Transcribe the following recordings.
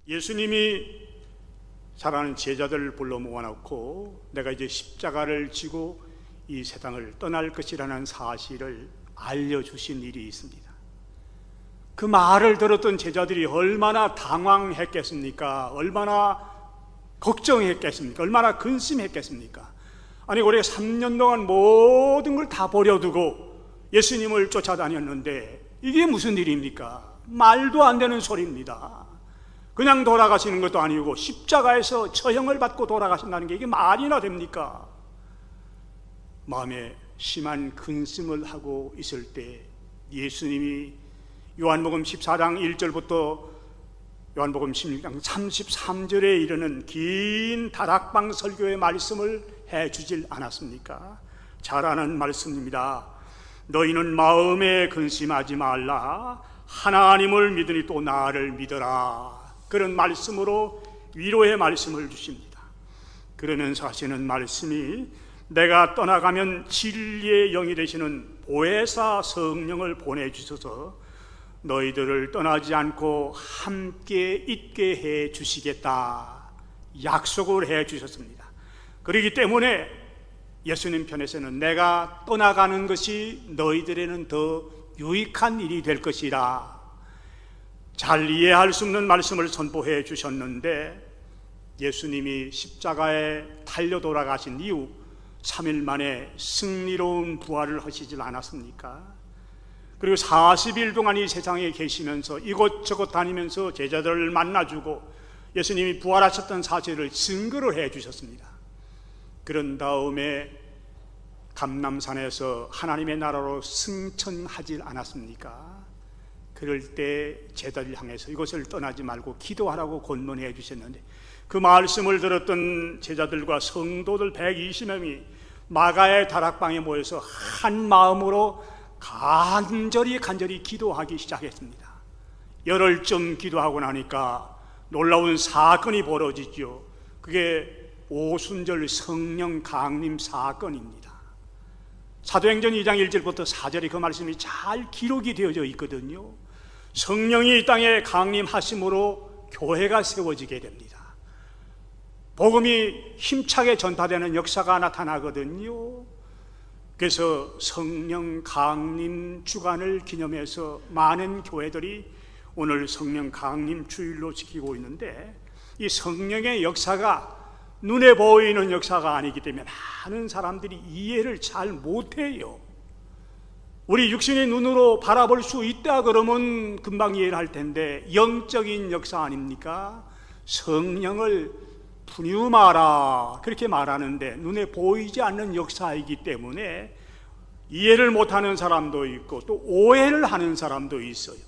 예수님이 사랑하는 제자들을 불러 모아놓고 내가 이제 십자가를 지고 이 세상을 떠날 것이라는 사실을 알려주신 일이 있습니다. 그 말을 들었던 제자들이 얼마나 당황했겠습니까? 얼마나 걱정했겠습니까? 얼마나 근심했겠습니까? 아니, 우리가 3년 동안 모든 걸 다 버려두고 예수님을 쫓아다녔는데 이게 무슨 일입니까? 말도 안 되는 소리입니다. 그냥 돌아가시는 것도 아니고 십자가에서 처형을 받고 돌아가신다는 게 이게 말이나 됩니까? 마음에 심한 근심을 하고 있을 때 예수님이 요한복음 14장 1절부터 요한복음 16장 33절에 이르는 긴 다락방 설교의 말씀을 해주질 않았습니까? 잘 아는 말씀입니다. 너희는 마음에 근심하지 말라. 하나님을 믿으니 또 나를 믿어라. 그런 말씀으로 위로의 말씀을 주십니다. 그러면서 하시는 말씀이 내가 떠나가면 진리의 영이 되시는 보혜사 성령을 보내주셔서 너희들을 떠나지 않고 함께 있게 해 주시겠다 약속을 해 주셨습니다. 그렇기 때문에 예수님 편에서는 내가 떠나가는 것이 너희들에는 더 유익한 일이 될 것이라 잘 이해할 수 없는 말씀을 선포해 주셨는데, 예수님이 십자가에 달려 돌아가신 이후 3일 만에 승리로운 부활을 하시질 않았습니까? 그리고 40일 동안 이 세상에 계시면서 이곳저곳 다니면서 제자들을 만나주고 예수님이 부활하셨던 사실을 증거를 해 주셨습니다. 그런 다음에 감람산에서 하나님의 나라로 승천하지 않았습니까? 그럴 때 제자를 향해서 이곳을 떠나지 말고 기도하라고 권면해 주셨는데, 그 말씀을 들었던 제자들과 성도들 120명이 마가의 다락방에 모여서 한 마음으로 간절히 기도하기 시작했습니다. 열흘쯤 기도하고 나니까 놀라운 사건이 벌어지죠. 그게 오순절 성령 강림 사건입니다. 사도행전 2장 1절부터 4절에 그 말씀이 잘 기록이 되어져 있거든요. 성령이 이 땅에 강림하심으로 교회가 세워지게 됩니다. 복음이 힘차게 전파되는 역사가 나타나거든요. 그래서 성령 강림 주간을 기념해서 많은 교회들이 오늘 성령 강림 주일로 지키고 있는데, 이 성령의 역사가 눈에 보이는 역사가 아니기 때문에 많은 사람들이 이해를 잘 못해요. 우리 육신의 눈으로 바라볼 수 있다 그러면 금방 이해를 할 텐데, 영적인 역사 아닙니까? 성령을 푸뉴마라 그렇게 말하는데 눈에 보이지 않는 역사이기 때문에 이해를 못하는 사람도 있고 또 오해를 하는 사람도 있어요.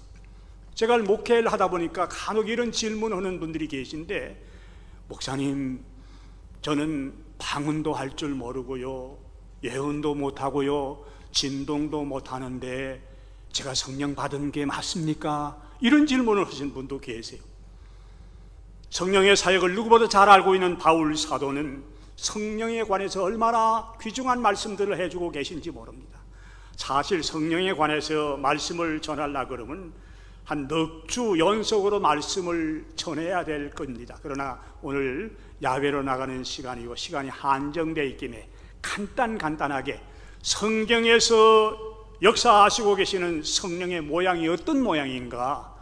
제가 목회를 하다 보니까 간혹 이런 질문하는 분들이 계신데, 목사님, 저는 방언도 할 줄 모르고요, 예언도 못하고요, 진동도 못하는데 제가 성령 받은 게 맞습니까? 이런 질문을 하신 분도 계세요. 성령의 사역을 누구보다 잘 알고 있는 바울 사도는 성령에 관해서 얼마나 귀중한 말씀들을 해주고 계신지 모릅니다. 사실 성령에 관해서 말씀을 전하려고 그러면 한 넉 주 연속으로 말씀을 전해야 될 겁니다. 그러나 오늘 야외로 나가는 시간이고 시간이 한정되어 있기 때문에 간단하게 성경에서 역사하시고 계시는 성령의 모양이 어떤 모양인가,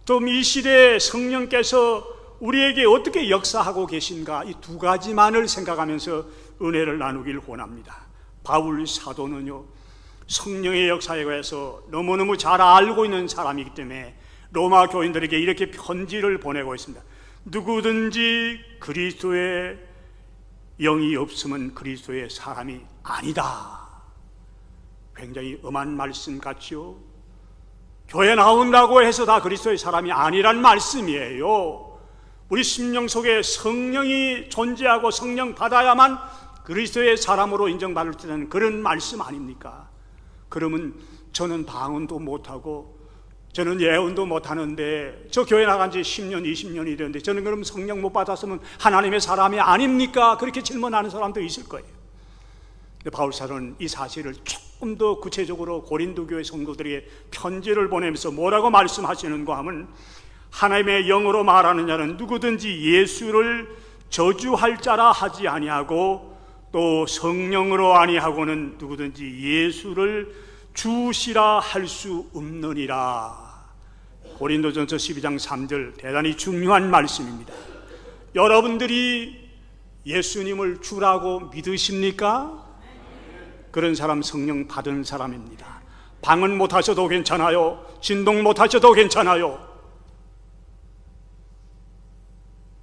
또 이 시대에 성령께서 우리에게 어떻게 역사하고 계신가, 이 두 가지만을 생각하면서 은혜를 나누길 원합니다. 바울 사도는요, 성령의 역사에 관해서 너무너무 잘 알고 있는 사람이기 때문에 로마 교인들에게 이렇게 편지를 보내고 있습니다. 누구든지 그리스도의 영이 없으면 그리스도의 사람이 아니다. 굉장히 엄한 말씀 같지요? 교회 나온다고 해서 다 그리스도의 사람이 아니란 말씀이에요. 우리 심령 속에 성령이 존재하고 성령 받아야만 그리스도의 사람으로 인정받을 때는 그런 말씀 아닙니까? 그러면 저는 방언도 못하고 저는 예언도 못하는데 저 교회 나간 지 10년, 20년이 되는데 저는 그럼 성령 못 받았으면 하나님의 사람이 아닙니까? 그렇게 질문하는 사람도 있을 거예요. 근데 바울 사도는 이 사실을 조금 더 구체적으로 고린도 교회 성도들에게 편지를 보내면서 뭐라고 말씀하시는가 하면, 하나님의 영으로 말하는 자는 누구든지 예수를 저주할 자라 하지 아니하고 또 성령으로 아니하고는 누구든지 예수를 주시라 할 수 없느니라. 고린도전서 12장 3절, 대단히 중요한 말씀입니다. 여러분들이 예수님을 주라고 믿으십니까? 그런 사람 성령 받은 사람입니다. 방언 못 하셔도 괜찮아요. 진동 못 하셔도 괜찮아요.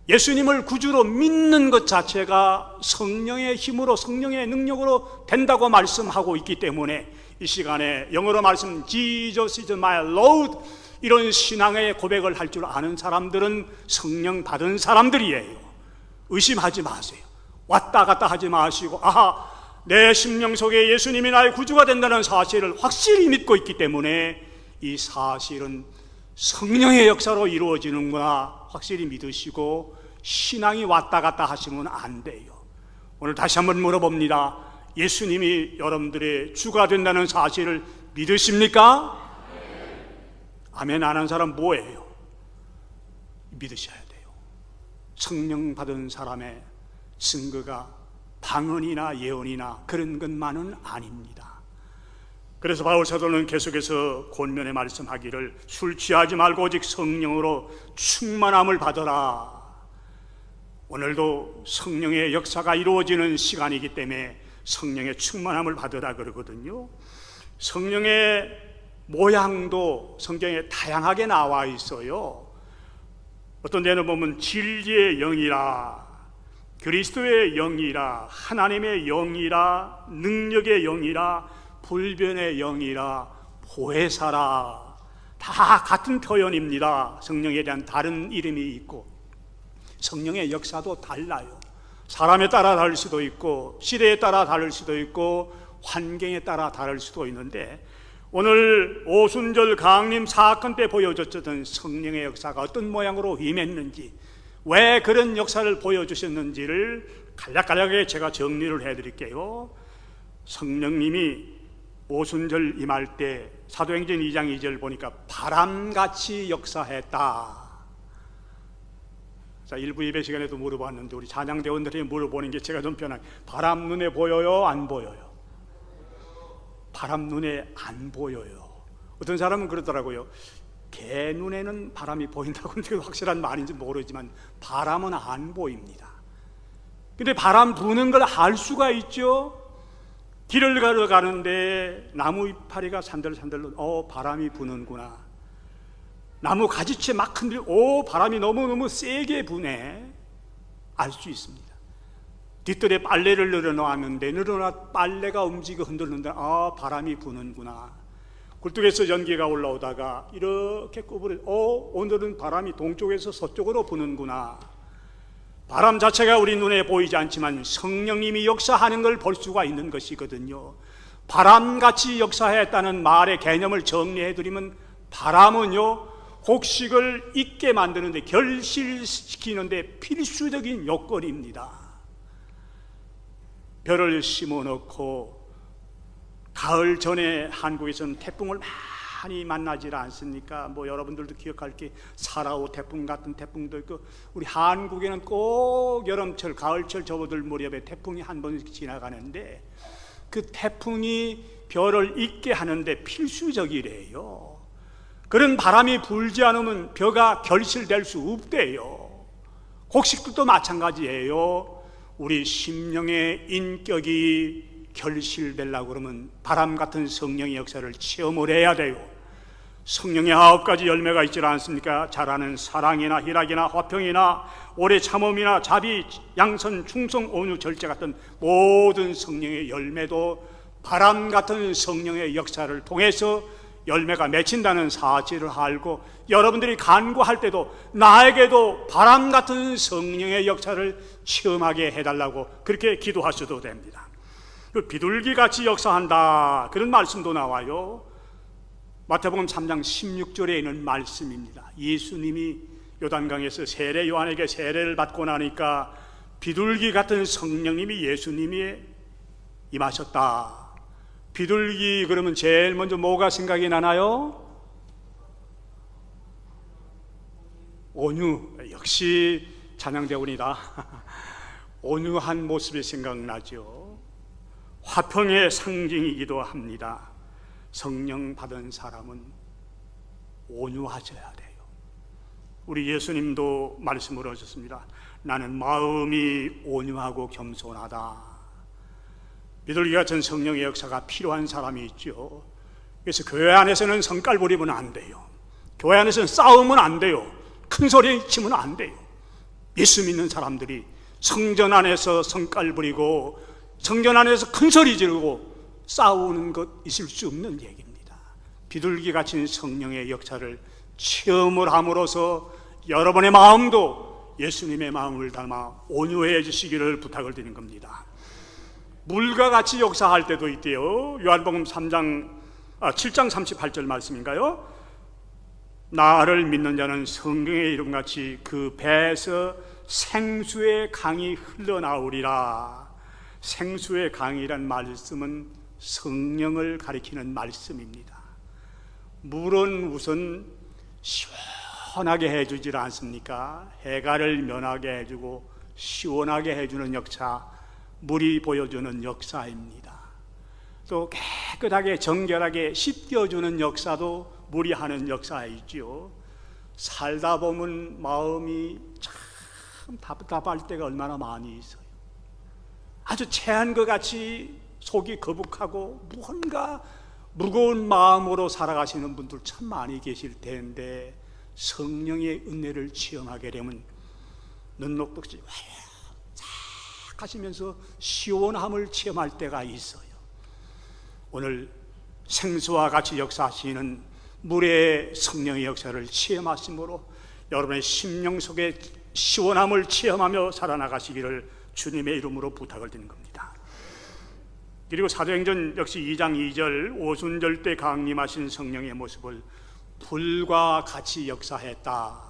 예수님을 구주로 믿는 것 자체가 성령의 힘으로, 성령의 능력으로 된다고 말씀하고 있기 때문에 이 시간에 영어로 말씀 Jesus is my Lord, 이런 신앙의 고백을 할 줄 아는 사람들은 성령 받은 사람들이에요. 의심하지 마세요. 왔다 갔다 하지 마시고, 아하, 내 심령 속에 예수님이 나의 구주가 된다는 사실을 확실히 믿고 있기 때문에 이 사실은 성령의 역사로 이루어지는구나 확실히 믿으시고 신앙이 왔다 갔다 하시면 안 돼요. 오늘 다시 한번 물어봅니다. 예수님이 여러분들의 주가 된다는 사실을 믿으십니까? 아멘 안 한 사람 뭐예요? 믿으셔야 돼요. 성령 받은 사람의 증거가 방언이나 예언이나 그런 것만은 아닙니다. 그래서 바울 사도는 계속해서 권면에 말씀하기를 술 취하지 말고 오직 성령으로 충만함을 받아라. 오늘도 성령의 역사가 이루어지는 시간이기 때문에 성령의 충만함을 받으라 그러거든요. 성령의 모양도 성경에 다양하게 나와 있어요. 어떤 데는 보면 진리의 영이라, 그리스도의 영이라, 하나님의 영이라, 능력의 영이라, 불변의 영이라, 보혜사라, 다 같은 표현입니다. 성령에 대한 다른 이름이 있고 성령의 역사도 달라요. 사람에 따라 다를 수도 있고 시대에 따라 다를 수도 있고 환경에 따라 다를 수도 있는데 오늘 오순절 강림 사건 때 보여줬던 성령의 역사가 어떤 모양으로 임했는지, 왜 그런 역사를 보여주셨는지를 간략간략하게 제가 정리를 해드릴게요. 성령님이 오순절 임할 때 사도행전 2장 2절 보니까 바람같이 역사했다. 자, 일부 예배 시간에도 물어봤는데 우리 찬양대원들이 물어보는 게 제가 좀 편하게, 바람 눈에 보여요? 안 보여요? 바람 눈에 안 보여요. 어떤 사람은 그러더라고요. 개 눈에는 바람이 보인다고 하는데 확실한 말인지 모르지만 바람은 안 보입니다. 근데 바람 부는 걸 알 수가 있죠. 길을 걸어가는데 나무 이파리가 산들산들, 바람이 부는구나. 나무 가지채 막 흔들고 바람이 너무너무 세게 부네, 알 수 있습니다. 뒷뜰에 빨래를 늘어놓았는데 빨래가 움직여 흔들는데 바람이 부는구나. 굴뚝에서 연기가 올라오다가 이렇게 꼽으려 오늘은 바람이 동쪽에서 서쪽으로 부는구나. 바람 자체가 우리 눈에 보이지 않지만 성령님이 역사하는 걸 볼 수가 있는 것이거든요. 바람같이 역사했다는 말의 개념을 정리해드리면 바람은요, 곡식을 익게 만드는데, 결실시키는데 필수적인 요건입니다. 벼를 심어놓고 가을 전에 한국에서는 태풍을 많이 만나지 않습니까? 여러분들도 기억할 게 사라오 태풍 같은 태풍도 있고, 우리 한국에는 꼭 여름철, 가을철 접어들 무렵에 태풍이 한 번씩 지나가는데 그 태풍이 벼를 익게 하는데 필수적이래요. 그런 바람이 불지 않으면 벼가 결실될 수 없대요. 곡식들도 마찬가지예요. 우리 심령의 인격이 결실되려고 그러면 바람 같은 성령의 역사를 체험을 해야 돼요. 성령의 9가지 열매가 있지 않습니까? 잘하는 사랑이나 희락이나 화평이나 오래 참음이나 자비, 양선, 충성, 온유, 절제 같은 모든 성령의 열매도 바람 같은 성령의 역사를 통해서 열매가 맺힌다는 사실을 알고, 여러분들이 간구할 때도 나에게도 바람 같은 성령의 역사를 체험하게 해달라고 그렇게 기도하셔도 됩니다. 비둘기같이 역사한다, 그런 말씀도 나와요. 마태복음 3장 16절에 있는 말씀입니다. 예수님이 요단강에서 세례 요한에게 세례를 받고 나니까 비둘기 같은 성령님이 예수님이 임하셨다. 비둘기 그러면 제일 먼저 뭐가 생각이 나나요? 온유, 역시 찬양대원이다. 온유한 모습이 생각나죠. 화평의 상징이기도 합니다. 성령 받은 사람은 온유하셔야 돼요. 우리 예수님도 말씀을 하셨습니다. 나는 마음이 온유하고 겸손하다. 비둘기 같은 성령의 역사가 필요한 사람이 있죠. 그래서 교회 안에서는 성깔 부리면 안 돼요. 교회 안에서는 싸우면 안 돼요. 큰 소리 치면 안 돼요. 예수 믿는 사람들이 성전 안에서 성깔 부리고 성전 안에서 큰 소리 지르고 싸우는 것 있을 수 없는 얘기입니다. 비둘기 같은 성령의 역사를 체험을 함으로써 여러분의 마음도 예수님의 마음을 닮아 온유해 주시기를 부탁을 드리는 겁니다. 물과 같이 역사할 때도 있대요. 요한복음 7장 38절 말씀인가요? 나를 믿는 자는 성경의 이름같이 그 배에서 생수의 강이 흘러나오리라. 생수의 강이란 말씀은 성령을 가리키는 말씀입니다. 물은 우선 시원하게 해주질 않습니까? 해가를 면하게 해주고 시원하게 해주는 역사, 물이 보여주는 역사입니다. 또 깨끗하게 정결하게 씻겨주는 역사도 물이 하는 역사이지요. 살다 보면 마음이 참 답답할 때가 얼마나 많이 있어요. 아주 체한 것 같이 속이 거북하고 뭔가 무거운 마음으로 살아가시는 분들 참 많이 계실 텐데, 성령의 은혜를 체험하게 되면 눈녹듯이 싹 하시면서 시원함을 체험할 때가 있어요. 오늘 생수와 같이 역사하시는 물의 성령의 역사를 체험하심으로 여러분의 심령 속에 시원함을 체험하며 살아나가시기를 주님의 이름으로 부탁을 드리는 겁니다. 그리고 사도행전 역시 2장 2절 오순절 때 강림하신 성령의 모습을 불과 같이 역사했다.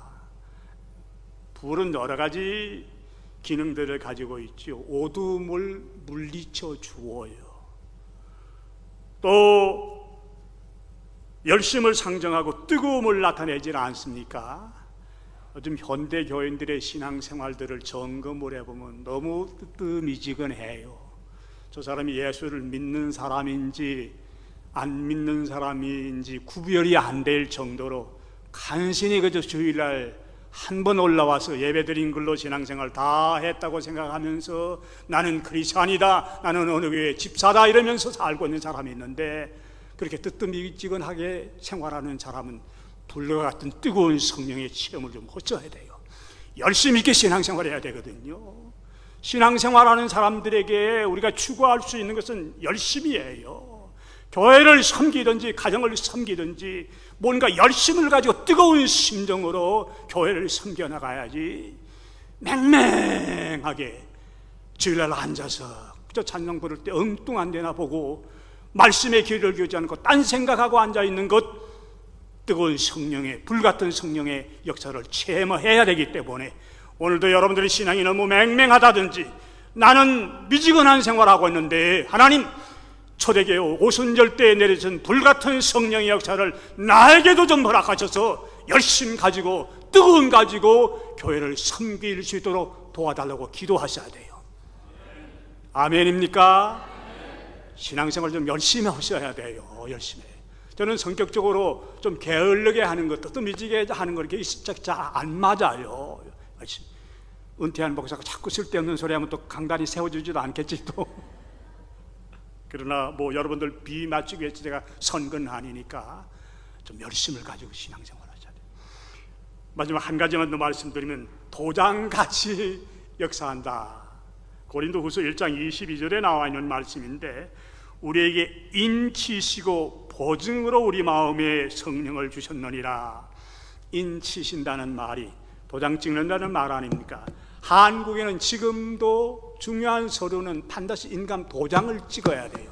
불은 여러 가지 기능들을 가지고 있죠. 어둠을 물리쳐 주어요. 또 열심을 상정하고 뜨거움을 나타내지 않습니까? 요즘 현대 교인들의 신앙생활들을 점검을 해보면 너무 뜨뜻미지근해요. 저 사람이 예수를 믿는 사람인지 안 믿는 사람인지 구별이 안 될 정도로 간신히 그저 주일날 한 번 올라와서 예배드린 걸로 신앙생활 다 했다고 생각하면서 나는 크리스찬이다, 나는 어느 교회 집사다 이러면서 살고 있는 사람이 있는데, 그렇게 뜨뜻미지근하게 생활하는 사람은 불과 같은 뜨거운 성령의 체험을 좀 거쳐야 돼요. 열심히 있게 신앙생활을 해야 되거든요. 신앙생활하는 사람들에게 우리가 추구할 수 있는 것은 열심이에요. 교회를 섬기든지 가정을 섬기든지 뭔가 열심을 가지고 뜨거운 심정으로 교회를 섬겨나가야지, 맹맹하게 주일날 앉아서 그저 찬양 부를 때 엉뚱한 데나 보고 말씀에 귀를 기울이지 않고 딴 생각하고 앉아있는 것, 뜨거운 성령의, 불같은 성령의 역사를 체험해야 되기 때문에 오늘도 여러분들의 신앙이 너무 맹맹하다든지 나는 미지근한 생활하고 있는데 하나님 초대교회 오순절 때에 내려진 불같은 성령의 역사를 나에게도 좀 허락하셔서 열심 가지고 뜨거움 가지고 교회를 섬길 수 있도록 도와달라고 기도하셔야 돼요. 아멘입니까? 신앙생활 좀 열심히 하셔야 돼요. 열심히. 저는 성격적으로 좀 게을르게 하는 것도 또 미지게 하는 거 이렇게 잘 안 맞아요. 은퇴한 목사가 자꾸 쓸데없는 소리 하면 또 강단이 세워주지도 않겠지 또. 그러나 뭐 여러분들 비 맞추기 위해서 제가 선건 아니니까 좀 열심을 가지고 신앙생활 하셔야 돼요. 마지막 한 가지만 더 말씀드리면 도장같이 역사한다. 고린도후서 1장 22절에 나와 있는 말씀인데, 우리에게 인치시고 보증으로 우리 마음에 성령을 주셨느니라. 인치신다는 말이 도장 찍는다는 말 아닙니까? 한국에는 지금도 중요한 서류는 반드시 인감 도장을 찍어야 돼요.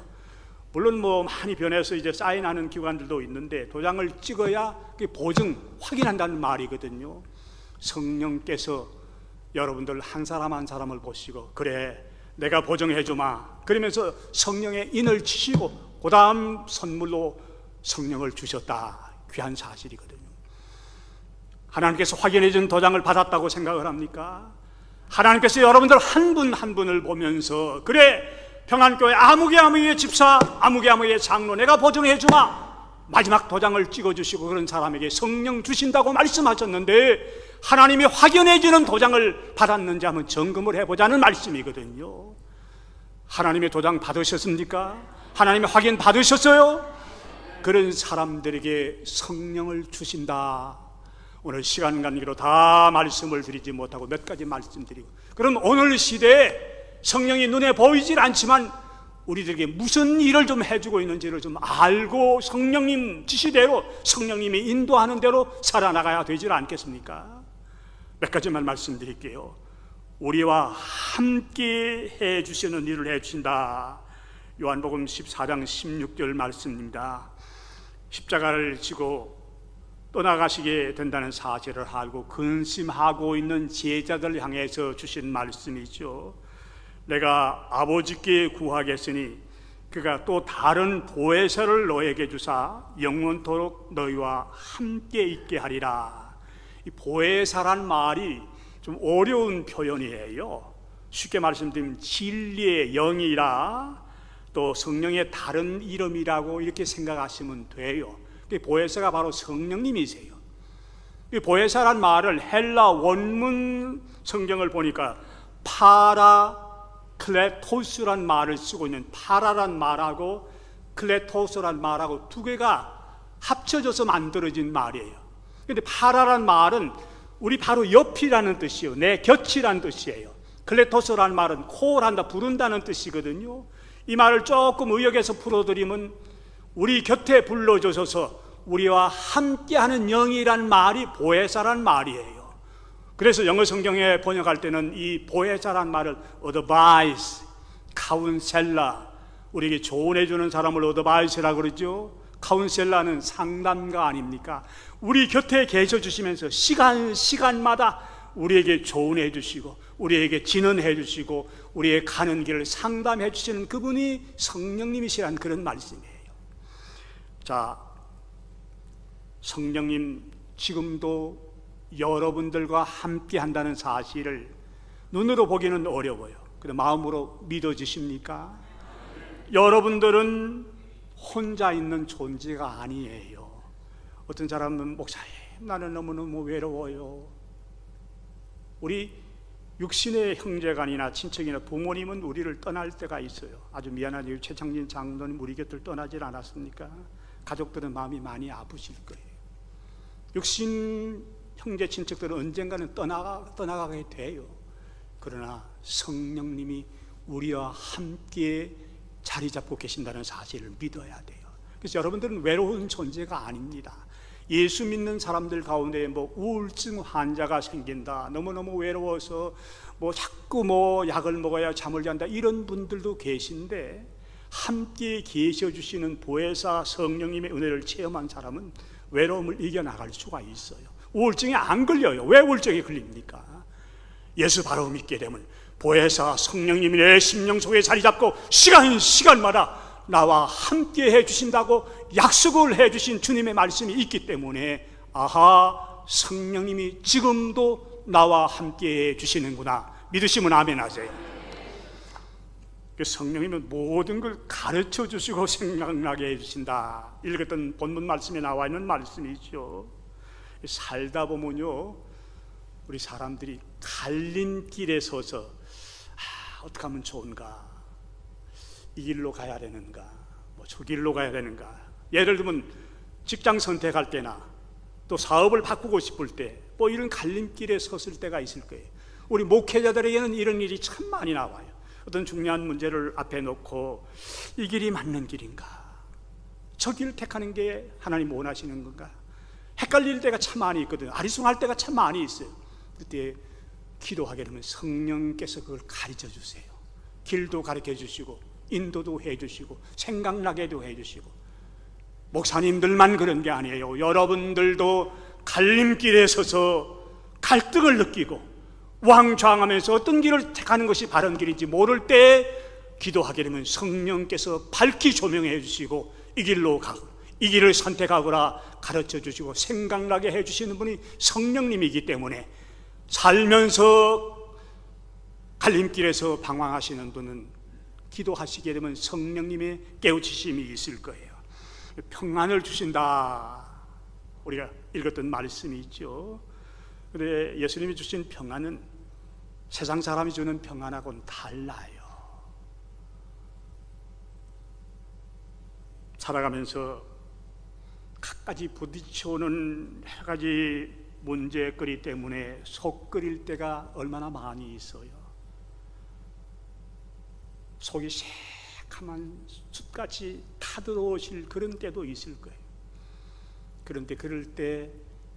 물론 뭐 많이 변해서 이제 사인하는 기관들도 있는데 도장을 찍어야 그게 보증, 확인한다는 말이거든요. 성령께서 여러분들 한 사람 한 사람을 보시고 그래 내가 보증해 주마 그러면서 성령의 인을 치시고 그 다음 선물로 성령을 주셨다. 귀한 사실이거든요. 하나님께서 확인해 준 도장을 받았다고 생각을 합니까? 하나님께서 여러분들 한 분 한 분을 보면서 그래 평안교회 아무개아무개 집사 아무개아무개 장로 내가 보증해 주마 마지막 도장을 찍어주시고 그런 사람에게 성령 주신다고 말씀하셨는데 하나님이 확인해 주는 도장을 받았는지 한번 점검을 해보자는 말씀이거든요. 하나님의 도장 받으셨습니까? 하나님의 확인 받으셨어요? 그런 사람들에게 성령을 주신다. 오늘 시간 관계로 다 말씀을 드리지 못하고 몇 가지 말씀드리고, 그럼 오늘 시대에 성령이 눈에 보이질 않지만 우리들에게 무슨 일을 좀 해주고 있는지를 좀 알고 성령님 지시대로 성령님이 인도하는 대로 살아나가야 되지 않겠습니까? 몇 가지만 말씀드릴게요. 우리와 함께 해주시는 일을 해주신다. 요한복음 14장 16절 말씀입니다. 십자가를 지고 떠나가시게 된다는 사실을 알고 근심하고 있는 제자들 향해서 주신 말씀이죠. 내가 아버지께 구하겠으니 그가 또 다른 보혜사를 너에게 주사 영원토록 너희와 함께 있게 하리라. 이 보혜사란 말이 좀 어려운 표현이에요. 쉽게 말씀드리면 진리의 영이라 또 성령의 다른 이름이라고 이렇게 생각하시면 돼요. 보혜사가 바로 성령님이세요. 이 보혜사란 말을 헬라 원문 성경을 보니까 파라클레토스란 말을 쓰고 있는, 파라란 말하고 클레토스란 말하고 두 개가 합쳐져서 만들어진 말이에요. 그런데 파라란 말은 우리 바로 옆이라는 뜻이에요. 내 곁이라는 뜻이에요. 클레토스란 말은 콜한다, 부른다는 뜻이거든요. 이 말을 조금 의역해서 풀어드리면 우리 곁에 불러주셔서 우리와 함께하는 영이란 말이 보혜사란 말이에요. 그래서 영어 성경에 번역할 때는 이 보혜사란 말을 어드바이스, 카운셀러, 우리에게 조언해주는 사람을 어드바이스라고 그러죠. 카운셀러는 상담가 아닙니까? 우리 곁에 계셔 주시면서 시간마다 우리에게 조언해 주시고 우리에게 진언해 주시고 우리의 가는 길을 상담해 주시는 그분이 성령님이시라는 그런 말씀이에요. 자, 성령님 지금도 여러분들과 함께 한다는 사실을 눈으로 보기는 어려워요. 근데 마음으로 믿어지십니까? 여러분들은 혼자 있는 존재가 아니에요. 어떤 사람은 목사님 나는 너무너무 외로워요. 우리 육신의 형제간이나 친척이나 부모님은 우리를 떠날 때가 있어요. 아주 미안하죠. 최창진 장로님 우리 곁을 떠나질 않았습니까? 가족들은 마음이 많이 아프실 거예요. 육신 형제 친척들은 언젠가는 떠나가게 돼요. 그러나 성령님이 우리와 함께 자리 잡고 계신다는 사실을 믿어야 돼요. 그래서 여러분들은 외로운 존재가 아닙니다. 예수 믿는 사람들 가운데 우울증 환자가 생긴다, 너무너무 외로워서 자꾸 약을 먹어야 잠을 잔다, 이런 분들도 계신데 함께 계셔 주시는 보혜사 성령님의 은혜를 체험한 사람은 외로움을 이겨나갈 수가 있어요. 우울증에 안 걸려요. 왜 우울증에 걸립니까? 예수 바로 믿게 되면 보혜사 성령님이 내 심령 속에 자리 잡고 시간마다 나와 함께 해주신다고 약속을 해주신 주님의 말씀이 있기 때문에 아하, 성령님이 지금도 나와 함께 해주시는구나 믿으시면 아멘 하세요. 성령님은 모든 걸 가르쳐 주시고 생각나게 해주신다. 읽었던 본문 말씀에 나와 있는 말씀이죠. 살다 보면요, 우리 사람들이 갈림길에 서서 어떻게 하면 좋은가, 이 길로 가야 되는가, 저 길로 가야 되는가. 예를 들면 직장 선택할 때나 또 사업을 바꾸고 싶을 때 이런 갈림길에 섰을 때가 있을 거예요. 우리 목회자들에게는 이런 일이 참 많이 나와요. 어떤 중요한 문제를 앞에 놓고 이 길이 맞는 길인가, 저 길을 택하는 게 하나님 원하시는 건가, 헷갈릴 때가 참 많이 있거든요. 아리송할 때가 참 많이 있어요. 그때 기도하게 되면 성령께서 그걸 가르쳐 주세요. 길도 가르쳐 주시고 인도도 해주시고 생각나게도 해주시고. 목사님들만 그런 게 아니에요. 여러분들도 갈림길에 서서 갈등을 느끼고 왕좌왕하면서 어떤 길을 택하는 것이 바른 길인지 모를 때 기도하게 되면 성령께서 밝히 조명해 주시고 이 길로 가고 이 길을 선택하거라 가르쳐 주시고 생각나게 해주시는 분이 성령님이기 때문에 살면서 갈림길에서 방황하시는 분은 기도하시게 되면 성령님의 깨우치심이 있을 거예요. 평안을 주신다, 우리가 읽었던 말씀이 있죠. 그런데 예수님이 주신 평안은 세상 사람이 주는 평안하고는 달라요. 살아가면서 갖가지 부딪혀오는 여러 가지 문제거리 때문에 속 끓일 때가 얼마나 많이 있어요. 속이 새카만 숯같이 타들어오실 그런 때도 있을 거예요. 그런데 그럴 때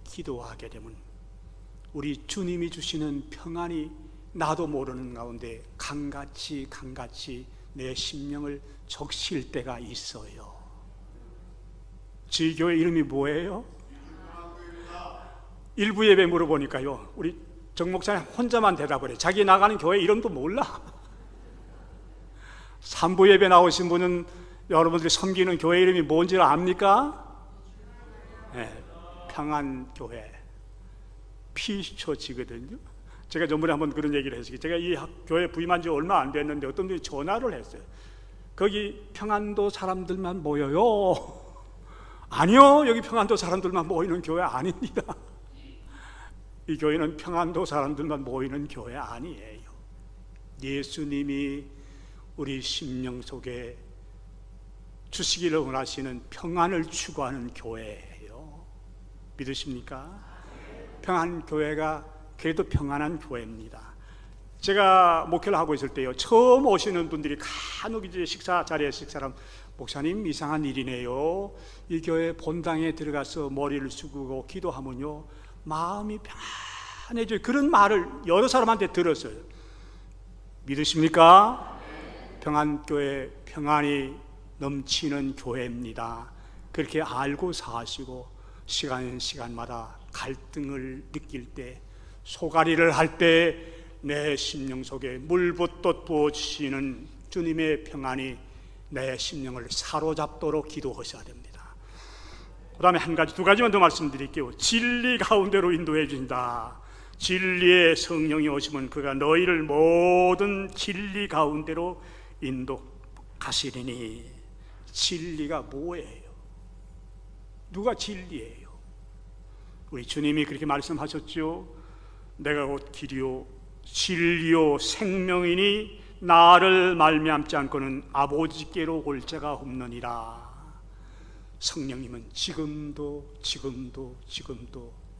기도하게 되면 우리 주님이 주시는 평안이 나도 모르는 가운데 강같이 내 심령을 적실 때가 있어요. 저희 교회 이름이 뭐예요? 일부 예배 물어보니까요, 우리 정 목사님 혼자만 대답을 해. 자기 나가는 교회 이름도 몰라. 3부 예배 나오신 분은 여러분들이 섬기는 교회 이름이 뭔지 압니까? 네, 평안교회 피처치거든요. 제가 전번에 한번 그런 얘기를 했어요. 제가 이 교회 부임한 지 얼마 안 됐는데 어떤 분이 전화를 했어요. 거기 평안도 사람들만 모여요. 아니요, 여기 평안도 사람들만 모이는 교회 아닙니다. 이 교회는 평안도 사람들만 모이는 교회 아니에요. 예수님이 우리 심령 속에 주시기를 원하시는 평안을 추구하는 교회예요. 믿으십니까? 평안교회가 그래도 평안한 교회입니다. 제가 목회를 하고 있을 때요, 처음 오시는 분들이 간혹 이제 식사 자리에 식사하면 목사님 이상한 일이네요. 이 교회 본당에 들어가서 머리를 숙이고 기도하면요 마음이 평안해져요. 그런 말을 여러 사람한테 들었어요. 믿으십니까? 평안교회 평안이 넘치는 교회입니다. 그렇게 알고 사시고 시간마다 갈등을 느낄 때, 소가리를 할 때 내 심령 속에 물붓듯 부어주시는 주님의 평안이 내 심령을 사로잡도록 기도하셔야 됩니다. 그 다음에 두 가지만 더 말씀드릴게요. 진리 가운데로 인도해 주신다. 진리의 성령이 오시면 그가 너희를 모든 진리 가운데로 인도하시리니. 진리가 뭐예요? 누가 진리예요? 우리 주님이 그렇게 말씀하셨죠. 내가 곧 길이요 진리요 생명이니 나를 말미암지 않고는 아버지께로 올 자가 없느니라. 성령님은 지금도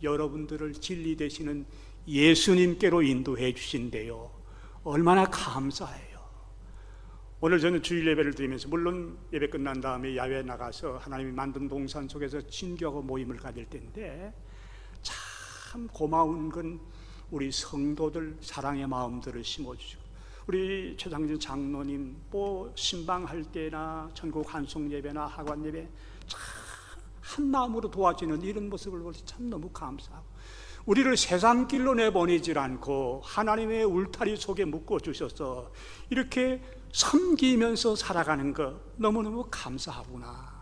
여러분들을 진리 되시는 예수님께로 인도해 주신대요. 얼마나 감사해요. 오늘 저는 주일 예배를 드리면서, 물론 예배 끝난 다음에 야외에 나가서 하나님이 만든 동산 속에서 진교하고 모임을 가질 텐데, 참 고마운 건 우리 성도들 사랑의 마음들을 심어주시고, 우리 최상진 장로님 신방할 때나 전국 한송 예배나 학원 예배 참 한 마음으로 도와주는 이런 모습을 보시 참 너무 감사하고, 우리를 세상 길로 내보내질 않고 하나님의 울타리 속에 묶어주셔서 이렇게 섬기면서 살아가는 것 너무너무 감사하구나.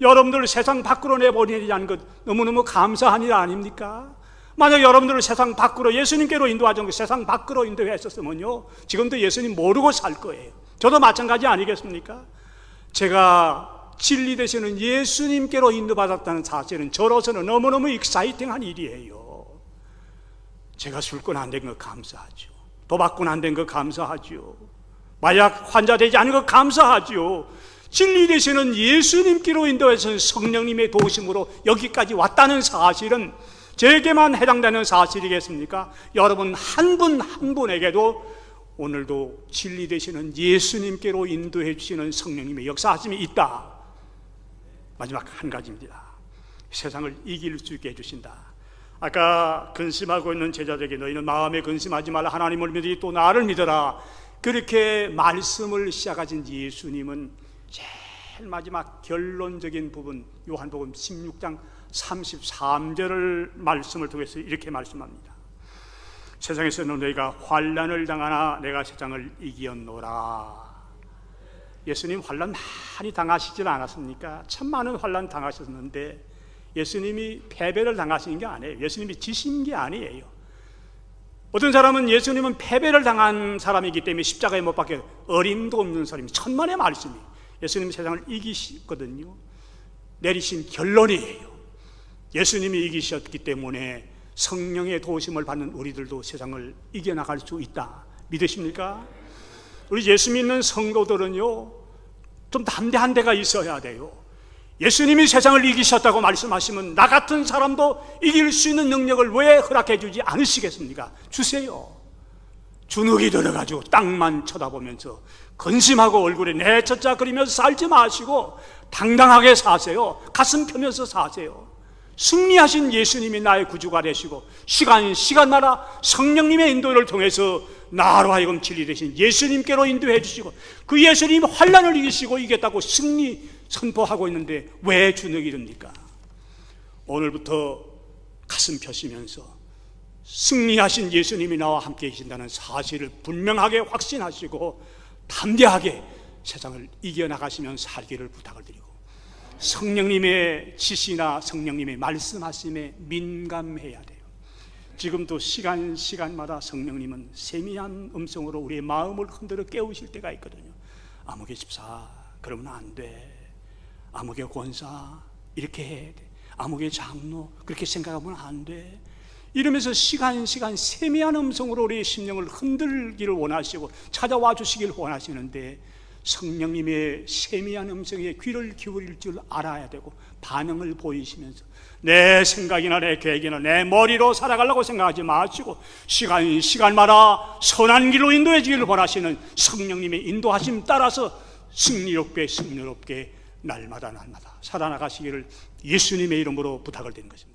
여러분들을 세상 밖으로 내보내지 않은 것 너무너무 감사한 일 아닙니까? 만약 여러분들을 세상 밖으로 예수님께로 인도하지 않고 세상 밖으로 인도했었으면요 지금도 예수님 모르고 살 거예요. 저도 마찬가지 아니겠습니까? 제가 진리 되시는 예수님께로 인도받았다는 사실은 저로서는 너무너무 익사이팅한 일이에요. 제가 술꾼 안 된 거 감사하죠. 도박꾼 안 된 거 감사하죠. 마약 환자 되지 않은 거 감사하죠. 진리 되시는 예수님께로 인도해서 성령님의 도우심으로 여기까지 왔다는 사실은 제게만 해당되는 사실이겠습니까? 여러분 한 분 한 분에게도 오늘도 진리 되시는 예수님께로 인도해 주시는 성령님의 역사하심이 있다. 마지막 한 가지입니다. 세상을 이길 수 있게 해주신다. 아까 근심하고 있는 제자들에게 너희는 마음에 근심하지 말라. 하나님을 믿으니 또 나를 믿어라. 그렇게 말씀을 시작하신 예수님은 제일 마지막 결론적인 부분, 요한복음 16장 33절을 말씀을 통해서 이렇게 말씀합니다. 세상에서는 너희가 환난을 당하나 내가 세상을 이기었노라. 예수님 환난 많이 당하시질 않았습니까? 참 많은 환난 당하셨는데 예수님이 패배를 당하신 게 아니에요. 예수님이 지신 게 아니에요. 어떤 사람은 예수님은 패배를 당한 사람이기 때문에 십자가에 못 박혀 어림도 없는 사람이 천만의 말씀이 예수님 세상을 이기시거든요. 내리신 결론이에요. 예수님이 이기셨기 때문에 성령의 도우심을 받는 우리들도 세상을 이겨나갈 수 있다. 믿으십니까? 우리 예수 믿는 성도들은요, 좀 담대한 데가 있어야 돼요. 예수님이 세상을 이기셨다고 말씀하시면 나 같은 사람도 이길 수 있는 능력을 왜 허락해 주지 않으시겠습니까? 주세요. 주눅이 들어가지고 땅만 쳐다보면서 근심하고 얼굴에 내쫓아 그리면서 살지 마시고 당당하게 사세요. 가슴 펴면서 사세요. 승리하신 예수님이 나의 구주가 되시고 시간마다 성령님의 인도를 통해서 나로 하여금 진리 되신 예수님께로 인도해 주시고 그 예수님이 환난을 이기시고 이겼다고 승리 선포하고 있는데 왜 주눅이 듭니까? 오늘부터 가슴 펴시면서 승리하신 예수님이 나와 함께 계신다는 사실을 분명하게 확신하시고 담대하게 세상을 이겨나가시면 살기를 부탁을 드리고 성령님의 지시나 성령님의 말씀하심에 민감해야 돼요. 지금도 시간마다 성령님은 세미한 음성으로 우리의 마음을 흔들어 깨우실 때가 있거든요. 아무개 집사 그러면 안 돼. 아무개 권사 이렇게 해야 돼. 아무개 장로 그렇게 생각하면 안 돼. 이러면서 시간 세미한 음성으로 우리의 심령을 흔들기를 원하시고 찾아와 주시길 원하시는데 성령님의 세미한 음성에 귀를 기울일 줄 알아야 되고 반응을 보이시면서 내 생각이나 내 계획이나 내 머리로 살아가려고 생각하지 마시고 시간마다 선한 길로 인도해 주기를 원하시는 성령님의 인도하심 따라서 승리롭게 날마다 살아나가시기를 예수님의 이름으로 부탁을 드린 것입니다.